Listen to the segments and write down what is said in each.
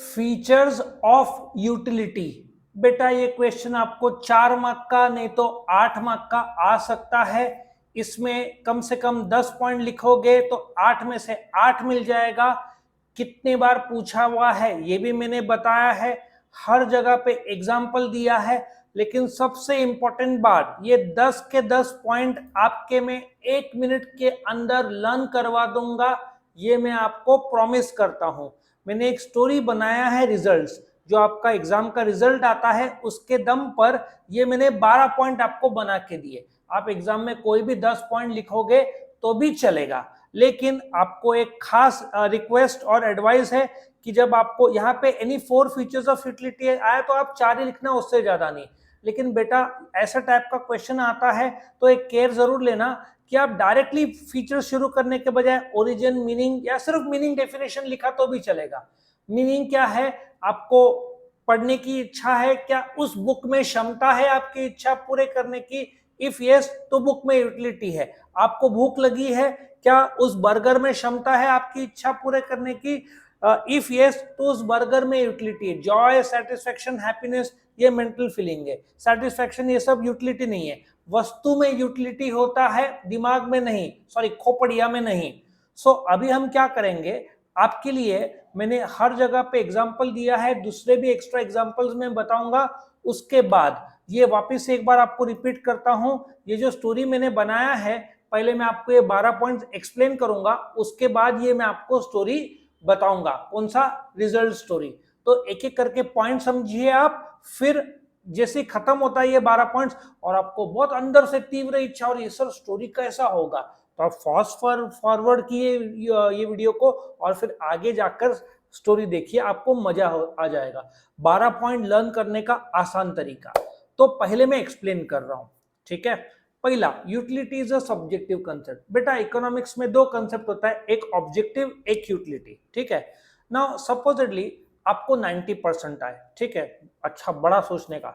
Features of utility. बेटा ये question आपको 4 मार्क का नहीं तो 8 मार्क का आ सकता है। इसमें कम से कम 10 पॉइंट लिखोगे तो 8 में से 8 मिल जाएगा। कितने बार पूछा हुआ है ये भी मैंने बताया है, हर जगह पे एग्जाम्पल दिया है। लेकिन सबसे इंपॉर्टेंट बात, ये 10 के 10 पॉइंट आपके में 1 मिनट के अंदर लर्न करवा दूंगा, ये मैं आपको प्रॉमिस करता हूं। मैंने एक स्टोरी बनाया है रिजल्ट्स, जो आपका एग्जाम का रिजल्ट आता है उसके दम पर ये मैंने 12 पॉइंट आपको बना के दिए। आप एग्जाम में कोई भी 10 पॉइंट लिखोगे तो भी चलेगा, लेकिन आपको एक खास रिक्वेस्ट और एडवाइस है कि जब आपको यहाँ पे एनी 4 फीचर्स ऑफ यूटिलिटी आया तो आप 4 ही लिखना, उससे ज्यादा नहीं। लेकिन बेटा ऐसा टाइप का क्वेश्चन आता है तो एक केयर जरूर लेना कि आप डायरेक्टली फीचर शुरू करने के बजाय ओरिजिन, मीनिंग या सिर्फ मीनिंग डेफिनेशन लिखा तो भी चलेगा। मीनिंग क्या है, आपको पढ़ने की इच्छा है क्या, उस बुक में क्षमता है आपकी इच्छा पूरे करने की, इफ यस तो बुक में यूटिलिटी है। आपको भूख लगी है क्या, उस बर्गर में क्षमता है आपकी इच्छा पूरे करने की, इफ यस तो उस बर्गर में यूटिलिटी है। जॉय, सेटिस्फेक्शन, हैप्पीनेस ये मेंटल फीलिंग है, सेटिस्फेक्शन ये सब यूटिलिटी नहीं है। वस्तु में यूटिलिटी होता है, दिमाग में नहीं, सॉरी खोपड़िया में नहीं। सो अभी हम क्या करेंगे, आपके लिए मैंने हर जगह पे एग्जाम्पल दिया है, दूसरे भी एक्स्ट्रा एग्जाम्पल्स में बताऊंगा। उसके बाद ये वापस एक बार आपको रिपीट करता हूं, ये जो स्टोरी मैंने बनाया है, पहले मैं आपको ये 12 पॉइंट्स एक्सप्लेन करूंगा, उसके बाद ये मैं आपको स्टोरी बताऊंगा, कौन सा, रिजल्ट स्टोरी। तो एक एक करके पॉइंट समझिए आप, फिर जैसे खत्म होता है ये 12 पॉइंट्स और आपको बहुत अंदर से तीव्र इच्छा और ये सर स्टोरी कैसा होगा, तो आप फास्ट फॉरवर्ड किए ये वीडियो को और फिर आगे जाकर स्टोरी देखिए, आपको मजा आ जाएगा। 12 पॉइंट लर्न करने का आसान तरीका तो पहले मैं एक्सप्लेन कर रहा हूं, ठीक है। पहला, utility is a subjective concept. बेटा इकोनॉमिक्स में दो कंसेप्ट होता है, एक ऑब्जेक्टिव एक यूटिलिटी, ठीक है। नाउ सपोजिटली आपको 90% आए, ठीक है, अच्छा बड़ा सोचने का,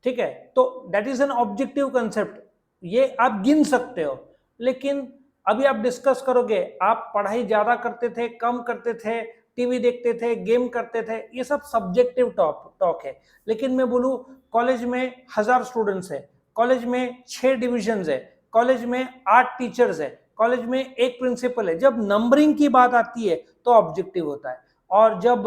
ठीक है, तो that is an objective concept, ये आप गिन सकते हो। लेकिन अभी आप डिस्कस करोगे, आप पढ़ाई ज्यादा करते थे, कम करते थे, टीवी देखते थे, गेम करते थे, ये सब सब्जेक्टिव टॉक है। लेकिन मैं बोलूं कॉलेज में 1000 स्टूडेंट्स है, कॉलेज में 6 डिविजन है, कॉलेज में 8 टीचर्स है, कॉलेज में एक प्रिंसिपल है, जब नंबरिंग की बात आती है तो ऑब्जेक्टिव होता है। और जब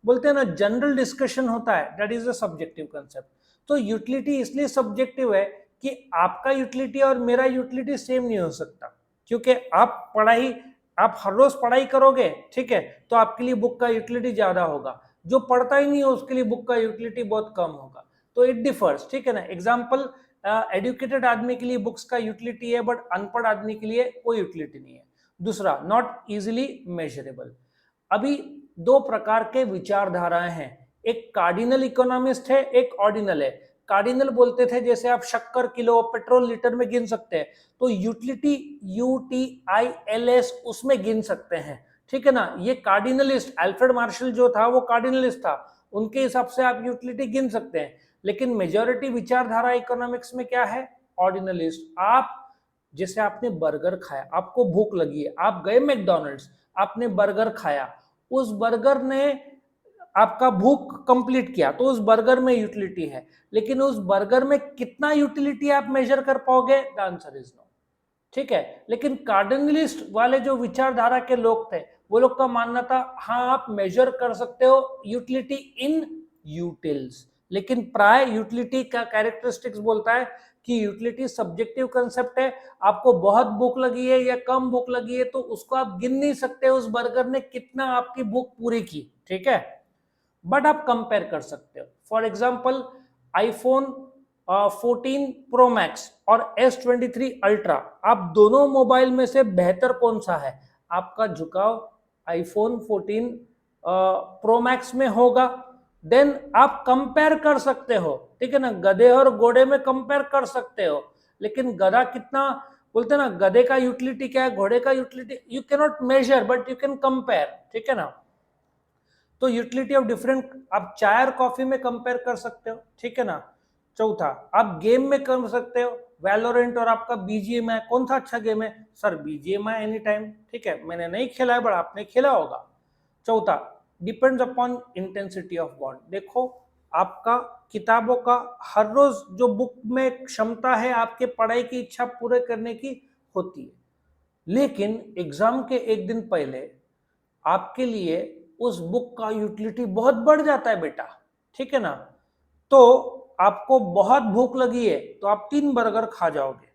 बोलते हैं ना जनरल डिस्कशन होता है, that is a subjective concept. तो यूटिलिटी इसलिए सब्जेक्टिव है कि आपका यूटिलिटी और मेरा यूटिलिटी सेम नहीं हो सकता, क्योंकि आप हर रोज पढ़ाई करोगे, ठीक है, तो आपके लिए बुक का यूटिलिटी ज्यादा होगा, जो पढ़ता ही नहीं हो उसके लिए बुक का यूटिलिटी बहुत कम होगा। तो इट डिफर्स, ठीक है ना। एग्जाम्पल, एडुकेटेड आदमी के लिए बुक्स का यूटिलिटी है, बट अनपढ़ आदमी के लिए कोई यूटिलिटी नहीं है। दूसरा, नॉट इजिली मेजरेबल। अभी दो प्रकार के विचारधाराएं हैं, एक कार्डिनल इकोनॉमिस्ट है, एक ऑर्डिनल है। कार्डिनल बोलते थे जैसे आप शक्कर किलो, पेट्रोल लीटर में गिन सकते हैं, तो यूटिलिटी UTILS उसमें गिन सकते हैं, ठीक है ना। ये कार्डिनलिस्ट, अल्फ्रेड मार्शल जो था वो कार्डिनलिस्ट था, उनके हिसाब से आप यूटिलिटी गिन सकते हैं। लेकिन मेजॉरिटी विचारधारा इकोनॉमिक्स में क्या है, ऑर्डिनलिस्ट। आप जैसे आपने बर्गर खाया, आपको भूख लगी है, आप गए मैकडॉनल्ड्स, आपने बर्गर खाया, उस बर्गर ने आपका भूख कंप्लीट किया, तो उस बर्गर में यूटिलिटी है। लेकिन उस बर्गर में कितना यूटिलिटी आप मेजर कर पाओगे, द आंसर इज नो, ठीक है। लेकिन कार्डिनलिस्ट वाले जो विचारधारा के लोग थे, वो लोग का मानना था हाँ आप मेजर कर सकते हो यूटिलिटी इन यूटिल्स, लेकिन प्राय यूटिलिटी का कैरेक्टरिस्टिक्स बोलता है कि यूटिलिटी सब्जेक्टिव कंसेप्ट है। आपको बहुत भूख लगी है या कम भूख लगी है तो उसको आप गिन नहीं सकते उस बर्गर ने कितना आपकी भूख पूरी की, ठीक है, बट आप कंपेयर कर सकते हो। For example, iPhone 14 pro max और S23 अल्ट्रा, आप दोनों मोबाइल में से बेहतर कौन सा है, आपका झुकाव आईफोन 14 प्रो मैक्स में होगा। देन आप कंपेयर कर सकते हो, ठीक है ना, गधे और घोड़े में कंपेयर कर सकते हो। लेकिन गधा कितना, बोलते ना गधे का यूटिलिटी क्या है, घोड़े का utility you can not measure but you can compare, ठीक है ना। तो यूटिलिटी ऑफ डिफरेंट, आप चाय और कॉफी में कंपेयर कर सकते हो, ठीक है ना। चौथा, आप गेम में कर सकते हो, वैलोरेंट और आपका BGMI, कौन सा अच्छा गेम है, सर BGMI एनी टाइम, ठीक है, मैंने नहीं खेला है बट आपने खेला होगा। चौथा, depends upon intensity of bond. देखो आपका किताबों का हर रोज जो बुक में क्षमता है आपके पढ़ाई की इच्छा पूरे करने की होती है, लेकिन एग्जाम के एक दिन पहले आपके लिए उस बुक का यूटिलिटी बहुत बढ़ जाता है बेटा, ठीक है ना। तो आपको बहुत भूख लगी है तो आप 3 बर्गर खा जाओगे,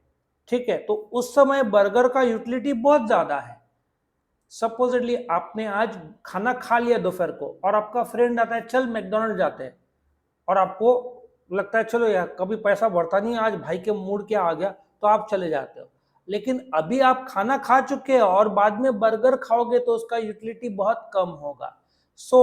ठीक है, तो उस समय बर्गर का यूटिलिटी बहुत ज्यादा है। सपोजिटली आपने आज खाना खा लिया दोपहर को और आपका फ्रेंड आता है चल मैकडोनल्ड जाते हैं, और आपको लगता है चलो यार कभी पैसा बढ़ता नहीं, आज भाई के मूड क्या आ गया, तो आप चले जाते हो। लेकिन अभी आप खाना खा चुके हैं और बाद में बर्गर खाओगे तो उसका यूटिलिटी बहुत कम होगा। सो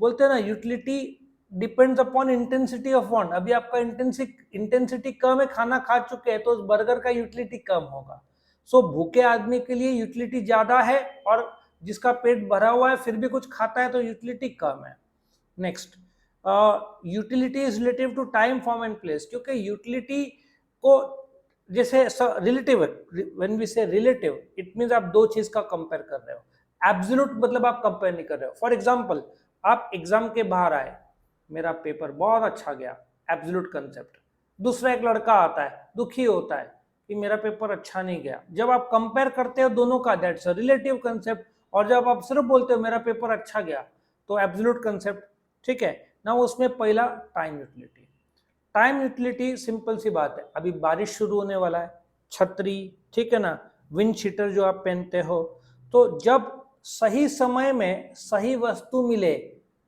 बोलते हैं ना utility depends upon intensity of want. अभी आपका इंटेंसिटी कम है, खाना खा चुके हैं, तो उस बर्गर का यूटिलिटी कम होगा। सो भूखे आदमी के लिए यूटिलिटी ज्यादा है, और जिसका पेट भरा हुआ है फिर भी कुछ खाता है तो यूटिलिटी कम है। Next, utility is relative to time, form and place, क्योंकि यूटिलिटी को जैसे relative, when we say relative it means आप दो चीज का कंपेयर कर रहे हो, एब्सोल्यूट मतलब आप कंपेयर नहीं कर रहे हो। फॉर एग्जांपल आप एग्जाम के बाहर आए, मेरा पेपर बहुत अच्छा गया, एब्सोल्यूट कंसेप्ट। दूसरा एक लड़का आता है दुखी होता है कि मेरा पेपर अच्छा नहीं गया, जब आप कंपेयर करते हो दोनों का दैट्स अ रिलेटिव कंसेप्ट, और जब आप सिर्फ बोलते हो मेरा पेपर अच्छा गया तो एब्सोल्यूट कंसेप्ट, ठीक है ना। उसमें पहला time utility, time utility simple सी बात है, अभी बारिश शुरू होने वाला है, छतरी, ठीक है ना, विंड शीटर जो आप पहनते हो, तो जब सही समय में सही वस्तु मिले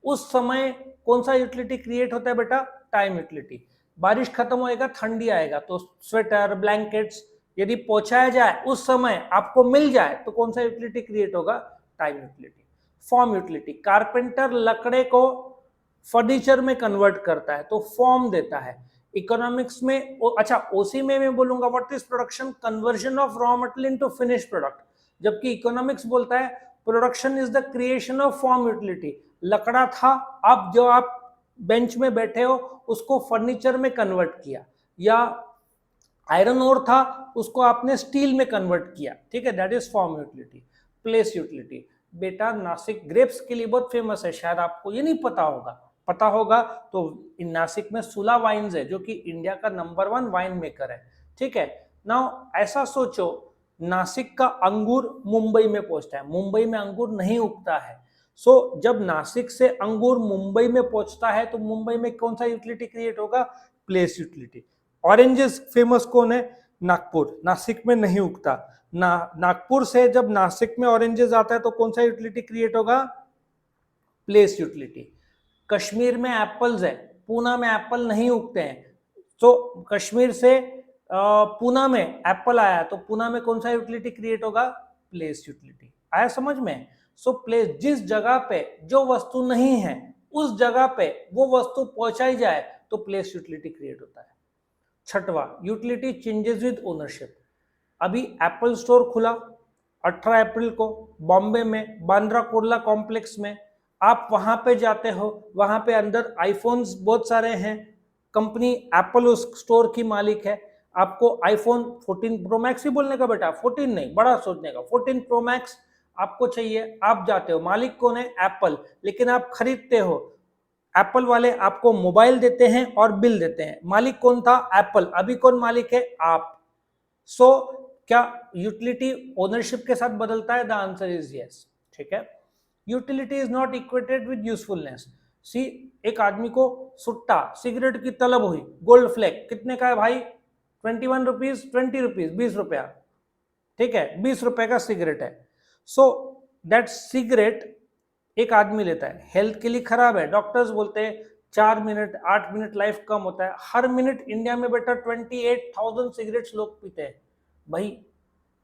उस समय कौन सा यूटिलिटी क्रिएट होता है बेटा, टाइम यूटिलिटी। बारिश खत्म होएगा, ठंडी आएगा, तो स्वेटर ब्लैंकेट्स यदि पहुंचाया जाए उस समय आपको मिल जाए तो कौन सा यूटिलिटी क्रिएट होगा, time utility. Form utility, carpenter लकड़े को फर्नीचर में कन्वर्ट करता है तो फॉर्म देता है। इकोनॉमिक्स में अच्छा ओसी में मैं बोलूंगा what is production, conversion of raw material into finish product, जबकि इकोनॉमिक्स बोलता है production is the creation of form utility. लकड़ा था, अब जो आप बेंच में बैठे हो उसको फर्नीचर में कन्वर्ट किया, या आयरन ओर था उसको आपने स्टील में कन्वर्ट किया, ठीक है, that is form utility. Place utility, बेटा नासिक ग्रेप्स के लिए बहुत फेमस है, शायद आपको ये नहीं पता होगा, पता होगा तो इन नासिक में सुला वाइन्स है जो कि इंडिया का नंबर 1 वाइन मेकर है, ठीक है। नाउ ऐसा सोचो नासिक का अंगूर मुंबई में पहुंचता है, मुंबई में अंगूर नहीं उगता है। सो जब नासिक से अंगूर मुंबई में पहुंचता है तो मुंबई में कौन सा यूटिलिटी क्रिएट होगा, प्लेस यूटिलिटी। ऑरेंजेस फेमस कौन है, नागपुर, नासिक में नहीं उगता, नागपुर से जब नासिक में ऑरेंजेस आता है तो कौन सा यूटिलिटी क्रिएट होगा, प्लेस यूटिलिटी। कश्मीर में एप्पल्स है, पूना में एप्पल नहीं उगते हैं, तो कश्मीर से पूना में एप्पल आया तो पूना में कौन सा यूटिलिटी क्रिएट होगा, प्लेस यूटिलिटी। आया समझ में। सो प्लेस, जिस जगह पे जो वस्तु नहीं है उस जगह पे वो वस्तु पहुंचाई जाए तो प्लेस यूटिलिटी क्रिएट होता है। छठवा, यूटिलिटी चेंजेस विद ओनरशिप। अभी एप्पल स्टोर खुला 18 अप्रैल को बॉम्बे में बांद्रा कुर्ला कॉम्प्लेक्स में, आप वहां पे जाते हो, वहां पे अंदर आईफोन्स बहुत सारे हैं, कंपनी एप्पल उस स्टोर की मालिक है। आपको आईफोन 14 प्रो मैक्स ही बोलने का बेटा, 14 नहीं, बड़ा सोचने का, 14 प्रो मैक्स आपको चाहिए, आप जाते हो, मालिक कौन है, एप्पल, लेकिन आप खरीदते हो, एप्पल वाले आपको मोबाइल देते हैं और बिल देते हैं, मालिक कौन था, एप्पल, अभी कौन मालिक है, आप। सो क्या यूटिलिटी ओनरशिप के साथ बदलता है, द आंसर इज यस, ठीक है। Utility is not equated with usefulness. See, एक आदमी को सुट्टा सिगरेट की तलब हुई, गोल्ड फ्लैग कितने का है भाई, 21 रुपीज, 20 रुपीज, 20 रुपया, ठीक है, 20 रुपए का सिगरेट है। सो दैट सिगरेट एक आदमी लेता है, हेल्थ के लिए खराब है, डॉक्टर्स बोलते हैं 4 मिनट 8 मिनट लाइफ कम होता है, हर मिनट इंडिया में बेटा 28,000 सिगरेट्स लोग पीते हैं। भाई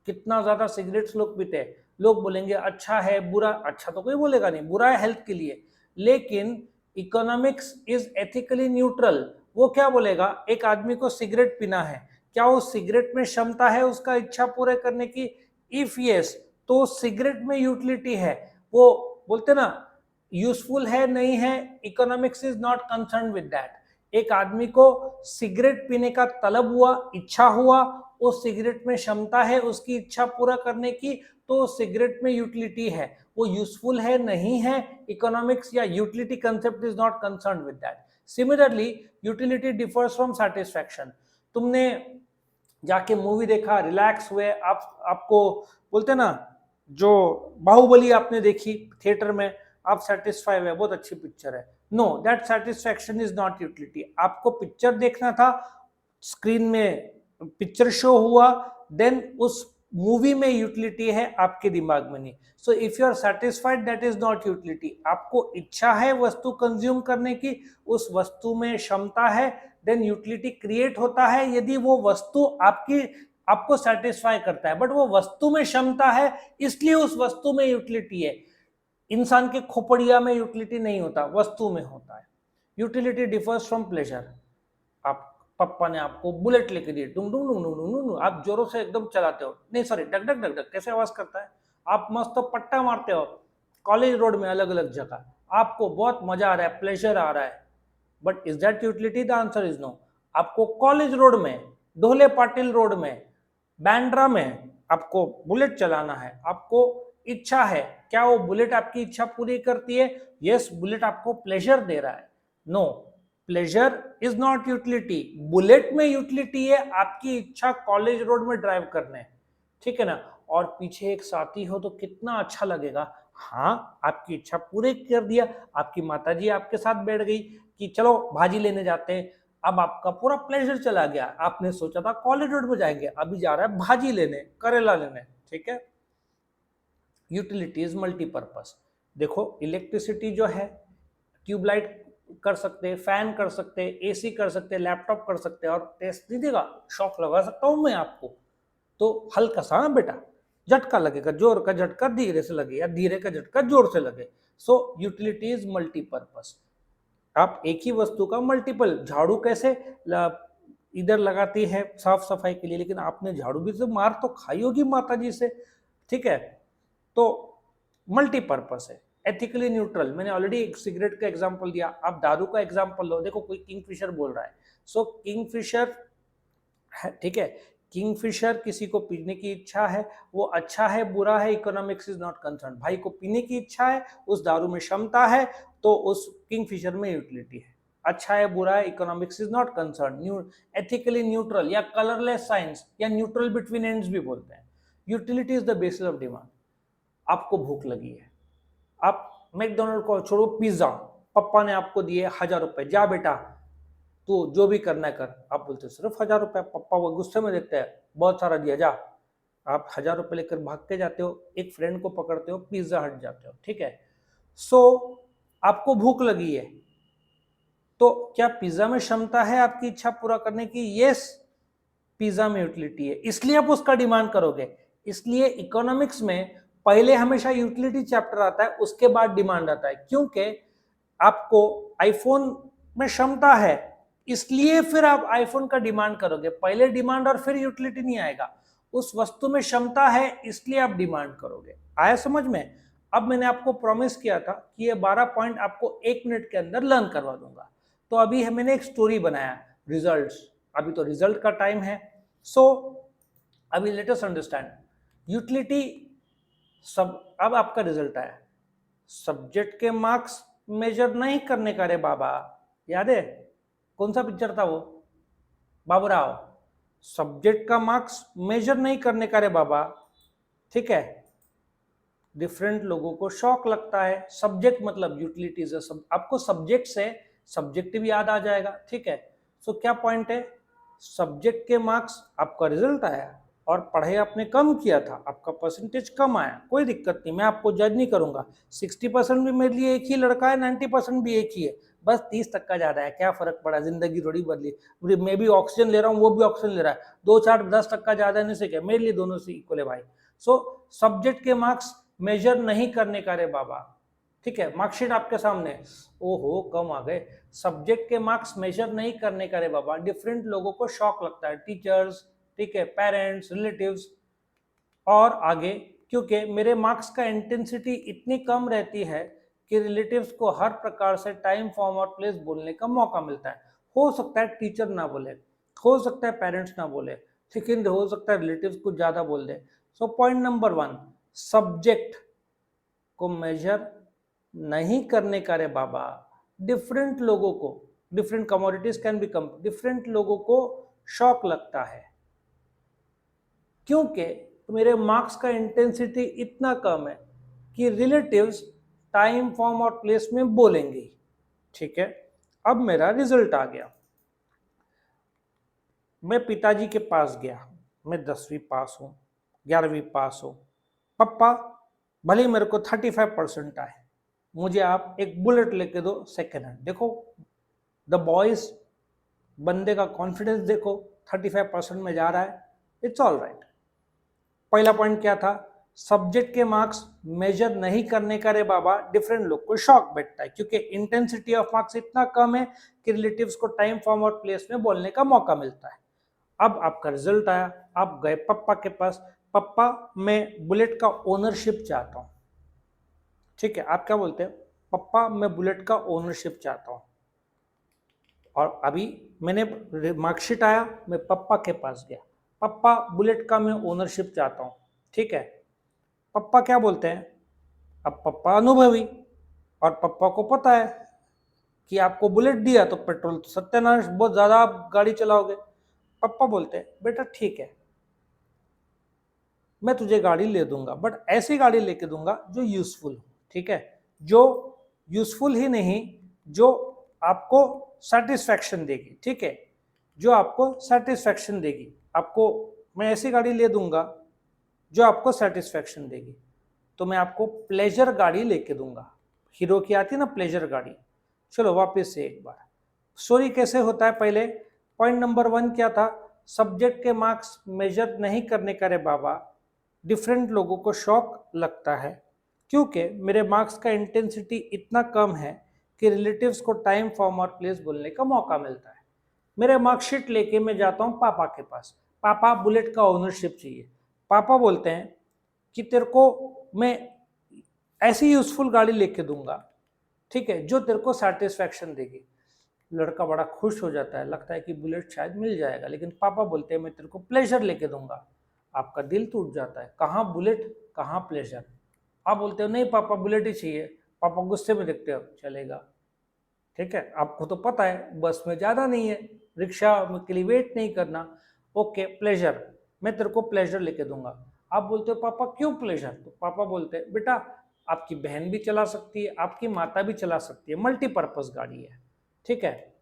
कितना ज्यादा सिगरेट्स लोग पीते हैं, लोग बोलेंगे अच्छा है बुरा, अच्छा तो कोई बोलेगा नहीं, बुरा है हेल्थ के लिए, लेकिन इकोनॉमिक्स इज एथिकली न्यूट्रल। वो क्या बोलेगा, एक आदमी को सिगरेट पीना है, क्या उस सिगरेट में क्षमता है उसका इच्छा पूरे करने की, इफ यस तो सिगरेट में यूटिलिटी है, वो बोलते ना यूजफुल है नहीं है, economics is not concern with that. एक आदमी को सिगरेट पीने का तलब हुआ, इच्छा हुआ, उस सिगरेट में क्षमता है उसकी इच्छा पूरा करने की, तो सिगरेट में यूटिलिटी है, वो यूजफुल है नहीं है, इकोनॉमिक्स या utility concept is not concern with that. Similarly utility differs from satisfaction. तुमने जाके मूवी देखा, रिलैक्स हुए, आपको बोलते ना, जो बाहुबली आपने देखी थिएटर में, आप सेटिस्फाई हुए, बहुत अच्छी पिक्चर है, no, that satisfaction is not utility. आपको पिक्चर देखना था, स्क्रीन में पिक्चर शो हुआ, देन उस मूवी में यूटिलिटी है, आपके दिमाग में नहीं। So if you are satisfied, that is not utility. आपको इच्छा है वस्तु कंज्यूम करने की, उस वस्तु में क्षमता है, देन यूटिलिटी क्रिएट होता है यदि वो वस्तु आपको सेटिस्फाई करता है। बट वो वस्तु में क्षमता है, इसलिए उस वस्तु में यूटिलिटी है। इंसान के खोपड़िया में यूटिलिटी नहीं होता, वस्तु में होता है। Utility differs from pleasure. आप पापा ने आपको बुलेट लेके दी, डुंग डुंग डुंग डुंग डुंग, आप जोरों से एकदम चलाते हो, नहीं sorry, duck duck duck duck कैसे आवाज करता है, आप मस्त पट्टा मारते हो कॉलेज रोड में, अलग अलग जगह, आपको बहुत मजा आ रहा है, प्लेजर आ रहा है, but is that utility? The answer is no. आपको कॉलेज रोड में, ढोले पाटिल रोड में, बैंड्रा में आपको बुलेट चलाना है, आपको इच्छा है, क्या वो बुलेट आपकी इच्छा पूरी करती है? यस, बुलेट आपको प्लेजर दे रहा है। No, pleasure is not utility. Bullet में यूटिलिटी है आपकी इच्छा कॉलेज रोड में ड्राइव करने, ठीक है ना, और पीछे एक साथी हो तो कितना अच्छा लगेगा। हाँ, आपकी इच्छा पूरी कर दिया, आपकी माताजी आपके साथ बैठ गई कि चलो भाजी लेने जाते हैं, अब आपका पूरा प्लेजर चला गया। आपने सोचा था कॉलेज रोड में जाएंगे, अभी जा रहा है भाजी लेने, करेला लेने, ठीक है। Utility is multipurpose. देखो इलेक्ट्रिसिटी जो है, ट्यूबलाइट कर सकते, फैन कर सकते, एसी कर सकते, लैपटॉप कर सकते, और टेस्ट नहीं देगा, शॉक लगा सकता हूं मैं आपको, तो हल्का सा बेटा झटका लगेगा, जोर का झटका धीरे से लगे, या धीरे का झटका जोर से लगे। सो यूटिलिटी इज मल्टीपर्पज। आप एक ही वस्तु का मल्टीपल, झाड़ू कैसे इधर लगाती है साफ सफाई के लिए, लेकिन आपने झाड़ू भी से मार तो खाई होगी माता जी से, ठीक है, तो मल्टीपर्पज है। एथिकली न्यूट्रल, मैंने ऑलरेडी एक सिगरेट का एग्जांपल दिया, आप दारू का एग्जांपल लो, देखो कोई किंगफिशर बोल रहा है, सो किंगफिशर, ठीक है, किंगफिशर किसी को पीने की इच्छा है, वो अच्छा है बुरा है, इकोनॉमिक्स इज नॉट कंसर्न। भाई को पीने की इच्छा है, उस दारू में क्षमता है, तो उस किंगफिशर में यूटिलिटी है। अच्छा है बुरा है, economics is not concern. Ethically neutral या कलरलेस साइंस या न्यूट्रल बिटवीन एंड्स भी बोलते हैं। Utility is the basis of demand. आपको भूख लगी है, आप मैकडोनल्ड को छोड़ो, पिज्जा पापा ने आपको दिए 1000 रुपए, जा बेटा तो जो भी करना है कर। आप बोलते सिर्फ 1000 रुपए, पापा वो गुस्से में देखते हैं, बहुत सारा दिया, जा। आप 1000 रुपए लेकर भाग के जाते हो, एक फ्रेंड को पकड़ते हो, पिज्जा हट जाते हो, ठीक है। सो आपको भूख लगी है, तो क्या पिज्जा में क्षमता है आपकी इच्छा पूरा करने की? यस, पिज्जा में यूटिलिटी है, इसलिए आप उसका डिमांड करोगे। इसलिए इकोनॉमिक्स में पहले हमेशा यूटिलिटी चैप्टर आता है, उसके बाद डिमांड आता है, क्योंकि आपको आईफोन में क्षमता है, इसलिए फिर आप आईफोन का डिमांड करोगे। पहले डिमांड और फिर यूटिलिटी नहीं आएगा। उस वस्तु में क्षमता है, इसलिए आप डिमांड करोगे। आया समझ में? अब मैंने आपको प्रॉमिस किया था कि ये 12 पॉइंट आपको 1 मिनट के अंदर लर्न करवा दूंगा, तो अभी मैंने एक स्टोरी बनाया, रिजल्ट्स। अभी तो रिजल्ट का टाइम है, सो अभी लेट अस अंडरस्टैंड यूटिलिटी। सब अब आपका रिजल्ट आया, सब्जेक्ट के मार्क्स मेजर नहीं करने का रे बाबा, याद है कौन सा पिक्चर था वो, बाबूराव? सब्जेक्ट का मार्क्स मेजर नहीं करने का रे बाबा, ठीक है। डिफरेंट लोगों को शौक लगता है, सब्जेक्ट मतलब यूटिलिटीज है, आपको सब्जेक्ट से सब्जेक्टिव याद आ जाएगा, ठीक है। सो क्या पॉइंट है, सब्जेक्ट के मार्क्स, आपका रिजल्ट आया और पढ़ाई आपने कम किया था, आपका परसेंटेज कम आया, कोई दिक्कत नहीं, मैं आपको जज नहीं करूंगा। 60% भी मेरे लिए एक ही लड़का है, 90% भी एक ही है, बस 30% ज्यादा है, क्या फर्क पड़ा, जिंदगी थोड़ी बदली। मैं भी ऑक्सीजन ले रहा हूँ, वो भी ऑक्सीजन ले रहा है, 2-4-10% ज्यादा नहीं से क्या, मेरे लिए दोनों से इक्वल है भाई। सो सब्जेक्ट के मार्क्स मेजर नहीं करने का रे बाबा, ठीक है। मार्कशीट आपके सामने, ओहो कम आ गए, सब्जेक्ट के मार्क्स मेजर नहीं करने का रे बाबा। डिफरेंट लोगों को शौक लगता है, टीचर्स, ठीक है, पेरेंट्स, रिलेटिव्स, और आगे, क्योंकि मेरे मार्क्स का इंटेंसिटी इतनी कम रहती है कि रिलेटिव्स को हर प्रकार से टाइम, फॉर्म और प्लेस बोलने का मौका मिलता है। हो सकता है टीचर ना बोले, हो सकता है पेरेंट्स ना बोले, लेकिन हो सकता है रिलेटिव्स कुछ ज्यादा बोल दे। सो पॉइंट नंबर 1, सब्जेक्ट को मेजर नहीं करने का रे बाबा, डिफरेंट लोगों को, different commodities can be come, different लोगों को शॉक लगता है, क्योंकि मेरे मार्क्स का इंटेंसिटी इतना कम है कि रिलेटिव्स टाइम फॉर्म और प्लेस में बोलेंगे। ठीक है, अब मेरा रिजल्ट आ गया। मैं पिताजी के पास गया, मैं 10वीं पास हूं, 11वीं पास हूं। पप्पा भले मेरे को 35% आए, मुझे आप एक बुलेट लेके दो सेकेंड हैंड। देखो द बॉयज, बंदे का कॉन्फिडेंस देखो, 35% में जा रहा है, इट्स ऑल राइट। पहला पॉइंट क्या था, सब्जेक्ट के मार्क्स मेजर नहीं करने का रे बाबा, डिफरेंट लोग को शॉक बैठता है, क्योंकि इंटेंसिटी ऑफ मार्क्स इतना कम है कि रिलेटिव्स को टाइम फॉर्म और प्लेस में बोलने का मौका मिलता है। अब आपका रिजल्ट आया, आप गए पप्पा के पास, पप्पा मैं बुलेट का ओनरशिप चाहता हूं। ठीक है, आप क्या बोलते हैं, पप्पा मैं बुलेट का ओनरशिप चाहता हूं। और अभी मैंने मार्कशीट आया, मैं पप्पा के पास गया, पप्पा बुलेट का मैं ओनरशिप चाहता हूं। ठीक है, पप्पा क्या बोलते हैं, अब पप्पा अनुभवी और पप्पा को पता है कि आपको बुलेट दिया तो पेट्रोल तो सत्यानाश, बहुत ज्यादा आप गाड़ी चलाओगे। पप्पा बोलते हैं बेटा ठीक है, मैं तुझे गाड़ी ले दूंगा, बट ऐसी गाड़ी लेके दूंगा जो यूजफुल हो। ठीक है, जो यूजफुल ही नहीं, जो आपको सेटिस्फैक्शन देगी। ठीक है, जो आपको सेटिस्फैक्शन देगी, आपको मैं ऐसी गाड़ी ले दूंगा जो आपको सेटिस्फैक्शन देगी। तो मैं आपको प्लेजर गाड़ी लेके दूंगा, हीरो की आती है ना प्लेजर गाड़ी। चलो वापस से एक बार स्टोरी कैसे होता है। पहले पॉइंट नंबर 1 क्या था, सब्जेक्ट के मार्क्स मेजर नहीं करने का रे बाबा, डिफरेंट लोगों को शॉक लगता है, क्योंकि मेरे मार्क्स का इंटेंसिटी इतना कम है कि रिलेटिव्स को टाइम फॉर्म और प्लेस बोलने का मौका मिलता है। मेरे मार्कशीट लेके मैं जाता हूँ पापा के पास, पापा बुलेट का ओनरशिप चाहिए। पापा बोलते हैं कि तेरे को मैं ऐसी यूजफुल गाड़ी लेके दूंगा, ठीक है, जो तेरे को सेटिस्फैक्शन देगी। लड़का बड़ा खुश हो जाता है, लगता है कि बुलेट शायद मिल जाएगा, लेकिन पापा बोलते हैं मैं तेरे को प्लेजर लेके दूंगा। आपका दिल टूट जाता है, कहाँ बुलेट कहाँ प्लेजर। आप बोलते हो नहीं पापा बुलेट ही चाहिए, पापा गुस्से में देखते हो, चलेगा ठीक है, आपको तो पता है बस में ज़्यादा नहीं है, रिक्शा के लिए वेट नहीं करना, ओके प्लेजर, मैं तेरे को प्लेजर लेके दूंगा। आप बोलते हो पापा क्यों प्लेजर, तो पापा बोलते हैं बेटा आपकी बहन भी चला सकती है, आपकी माता भी चला सकती है, मल्टीपर्पज गाड़ी है। ठीक है,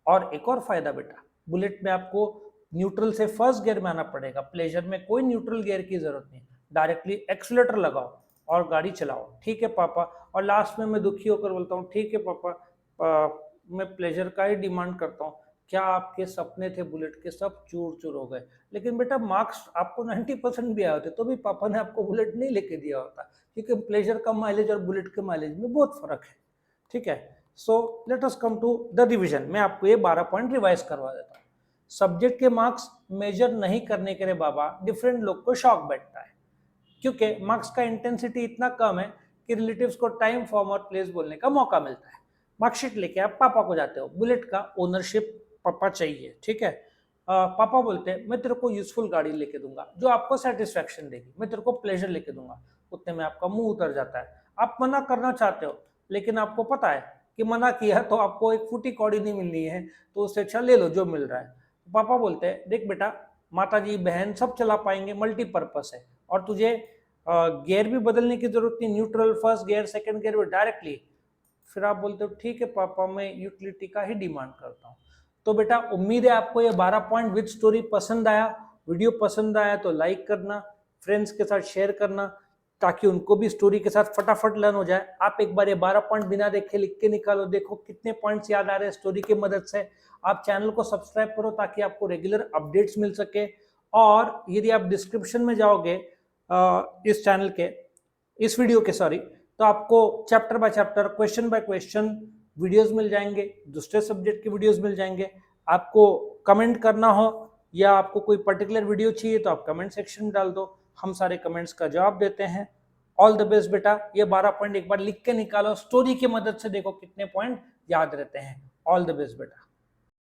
और एक और फायदा बेटा, बुलेट में आपको न्यूट्रल से फर्स्ट गियर में आना पड़ेगा, प्लेजर में कोई न्यूट्रल गियर की जरूरत नहीं, डायरेक्टली एक्सीलरेटर लगाओ और गाड़ी चलाओ। ठीक है पापा, और लास्ट में मैं दुखी होकर बोलता हूँ ठीक है पापा, मैं प्लेजर का ही डिमांड करता हूँ, क्या आपके सपने थे बुलेट के सब चूर चूर हो गए। लेकिन बेटा मार्क्स आपको 90% भी आए होते तो भी पापा ने आपको बुलेट नहीं लेके दिया होता, क्योंकि प्लेजर का माइलेज और बुलेट के माइलेज में बहुत फर्क है। ठीक है, so let us come to the revision. मैं आपको ये 12 पॉइंट रिवाइज करवा देता हूँ। सब्जेक्ट के मार्क्स मेजर नहीं करने के लिए बाबा डिफरेंट लोग को शॉक बैठता है, क्योंकि मार्क्स का इंटेंसिटी इतना कम है कि रिलेटिव्स को टाइम फॉर्म और प्लेस बोलने का मौका मिलता है। मार्कशीट लेके आप पापा को जाते हो, बुलेट का ओनरशिप पापा चाहिए। ठीक है, पापा बोलते हैं मैं तेरे को यूजफुल गाड़ी लेके दूंगा जो आपको सेटिस्फैक्शन देगी, मैं तेरे को प्लेजर लेके दूंगा। उतने में आपका मुंह उतर जाता है, आप मना करना चाहते हो, लेकिन आपको पता है कि मना किया तो आपको एक फूटी कौड़ी नहीं मिलनी है, तो उससे अच्छा ले लो जो मिल रहा है। पापा बोलते हैं देख बेटा माता जी बहन सब चला पाएंगे, मल्टीपर्पस है, और तुझे गियर भी बदलने की जरूरत नहीं, neutral first gear second gear में डायरेक्टली। फिर आप बोलते हो ठीक है पापा मैं यूटिलिटी का ही डिमांड करता हूँ। तो बेटा उम्मीद है आपको ये 12 पॉइंट विद स्टोरी पसंद आया। वीडियो पसंद आया तो लाइक करना, फ्रेंड्स के साथ शेयर करना, ताकि उनको भी स्टोरी के साथ फटाफट लर्न हो जाए। आप एक बार ये 12 पॉइंट बिना देखे लिख के निकालो, देखो कितने पॉइंट्स याद आ रहे हैं स्टोरी की मदद से। आप चैनल को सब्सक्राइब करो ताकि आपको रेगुलर अपडेट्स मिल सके। और यदि आप डिस्क्रिप्शन में जाओगे इस चैनल के, इस वीडियो के सॉरी, तो आपको chapter by chapter, question by question videos मिल जाएंगे, दूसरे सब्जेक्ट के वीडियोस मिल जाएंगे। आपको कमेंट करना हो या आपको कोई पर्टिकुलर वीडियो चाहिए तो आप कमेंट सेक्शन में डाल दो, हम सारे कमेंट्स का जवाब देते हैं। ऑल द बेस्ट बेटा, ये 12 पॉइंट एक बार लिख के निकालो, स्टोरी की मदद से देखो कितने पॉइंट याद रहते हैं। ऑल द बेस्ट बेटा।